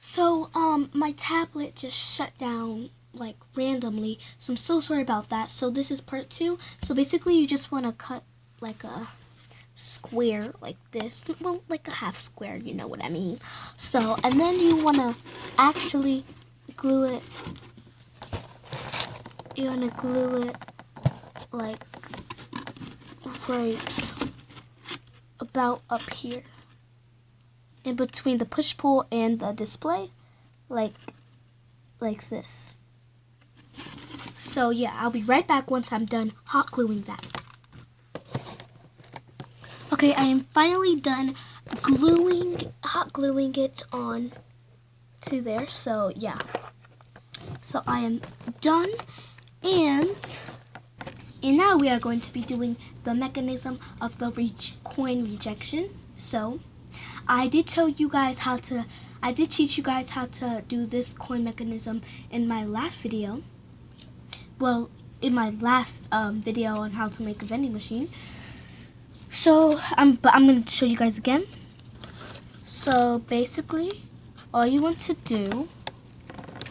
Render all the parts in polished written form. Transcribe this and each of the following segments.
So, my tablet just shut down, like, randomly, so I'm so sorry about that. So this is part 2. So basically you just want to cut, like, a square like this. Well, like a half square, you know what I mean. So, and then you want to actually glue it. You want to glue it, like, right about up here. In between the push-pull and the display, like this. So yeah, I'll be right back once I'm done hot gluing that. Okay, I am finally done hot gluing it on to there. So yeah, so I am done, and now we are going to be doing the mechanism of the coin rejection. So I did teach you guys how to do this coin mechanism in my last video. Well, in my last video on how to make a vending machine. So I'm going to show you guys again. So basically, all you want to do,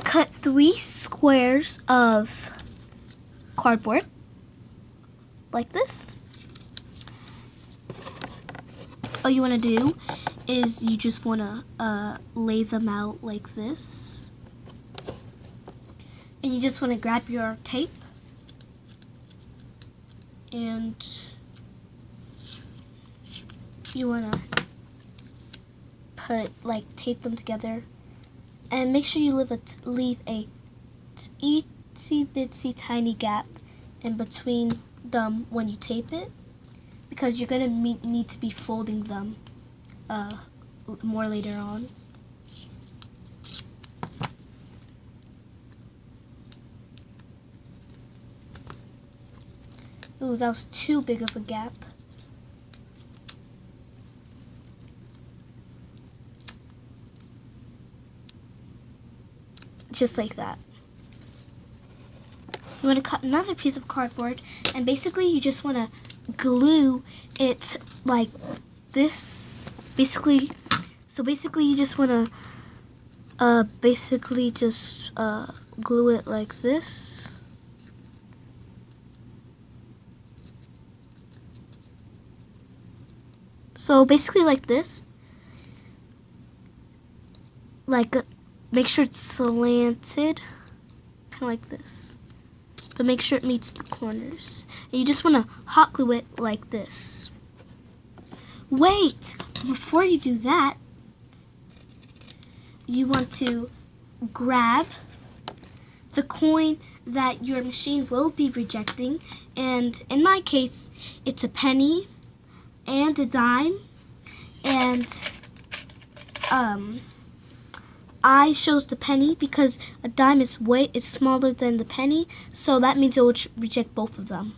cut 3 squares of cardboard like this. All you want to do is you just want to lay them out like this, and you just want to grab your tape and you want to tape them together, and make sure you leave a itsy bitsy tiny gap in between them when you tape it, because you're gonna need to be folding them more later on. Ooh, that was too big of a gap. Just like that. You want to cut another piece of cardboard, and basically you just want to glue it like this. Basically you just want to glue it like this. So basically like this. Make sure it's slanted, kind of like this. But make sure it meets the corners. And you just want to hot glue it like this. Wait! Before you do that, you want to grab the coin that your machine will be rejecting. And in my case, it's a penny and a dime. And I chose the penny because a dime is smaller than the penny, so that means it will reject both of them.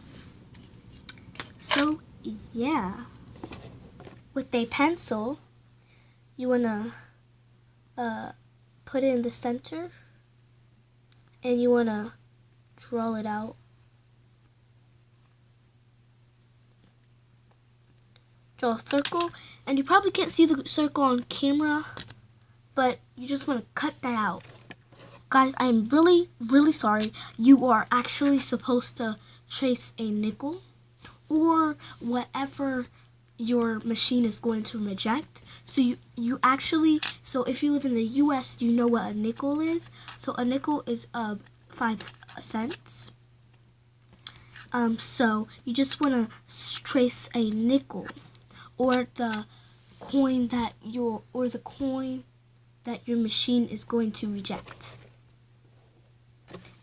So yeah, with a pencil, you wanna put it in the center, and you wanna draw it out. Draw a circle, and you probably can't see the circle on camera, but you just want to cut that out. Guys, I'm really, really sorry. You are actually supposed to trace a nickel or whatever your machine is going to reject. So so if you live in the US, you know what a nickel is. So a nickel is 5 cents. So you just want to trace a nickel, or the coin that your machine is going to reject.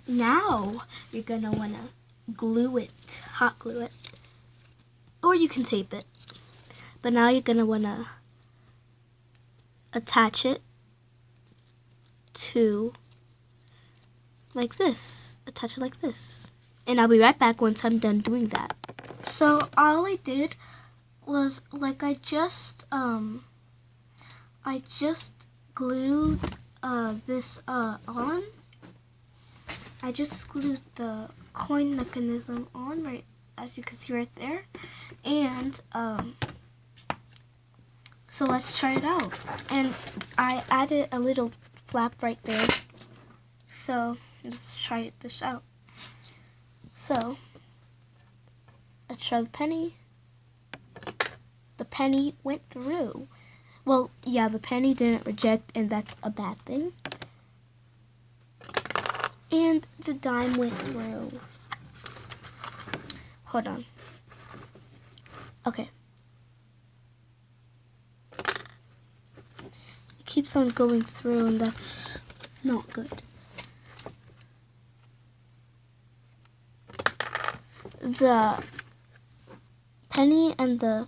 Now you're gonna wanna glue it, hot glue it, or you can tape it. But now you're gonna wanna attach it to like this. Attach it like this. And I'll be right back once I'm done doing that. So all I did was I just glued this on. I just glued the coin mechanism on, right, as you can see right there. And so let's try it out. And I added a little flap right there. So let's try this out. So let's try the penny. The penny went through. Well, yeah, the penny didn't reject, and that's a bad thing. And the dime went through. Hold on. Okay. It keeps on going through, and that's not good. The penny and the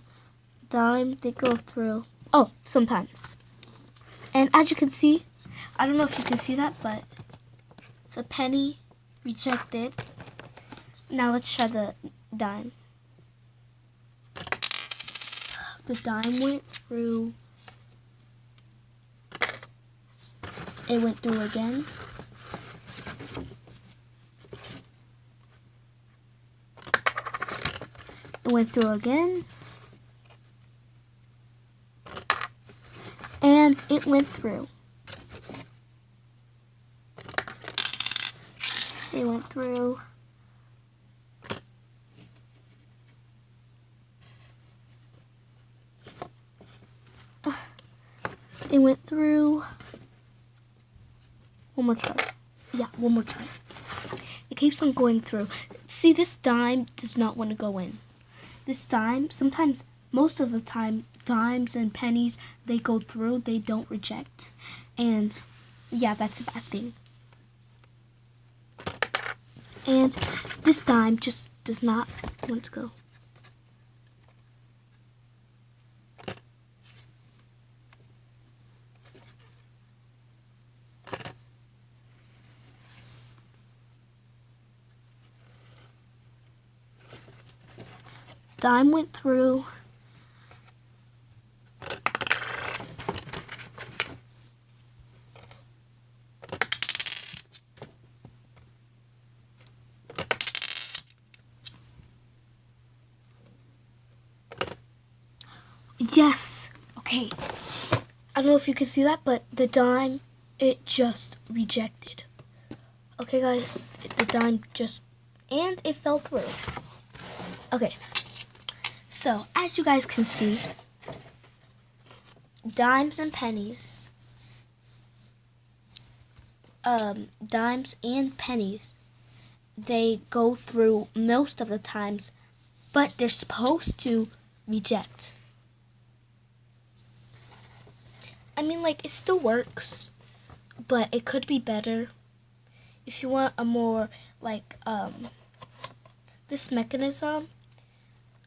dime, they go through. Oh, sometimes. And as you can see, I don't know if you can see that, but the penny rejected. Now let's try the dime. The dime went through. It went through again. It went through again. And it went through. It went through. It went through. One more try. Yeah, one more try. It keeps on going through. See, this dime does not want to go in. This dime, sometimes, most of the time, dimes and pennies, they go through, they don't reject. And yeah, that's a bad thing. And this dime just does not want to go. Dime went through. Yes. Okay. I don't know if you can see that, but the dime, it just rejected. Okay, guys, the dime just, and it fell through. Okay. So, as you guys can see, dimes and pennies, dimes and pennies, they go through most of the times, but they're supposed to reject. I mean, like, it still works, but it could be better. If you want a more, like, this mechanism,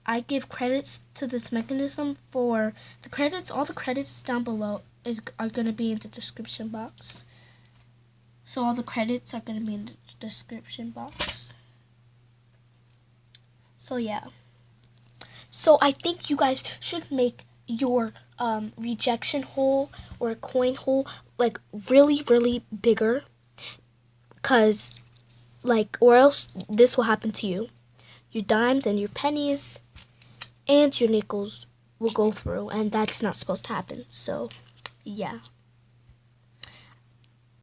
I give credits to this mechanism for the credits. All the credits down below are going to be in the description box. So all the credits are going to be in the description box. So yeah. So I think you guys should make your rejection hole or coin hole like really, really bigger. Because, like, or else this will happen to you. Your dimes and your pennies and your nickels will go through, and that's not supposed to happen. So, yeah.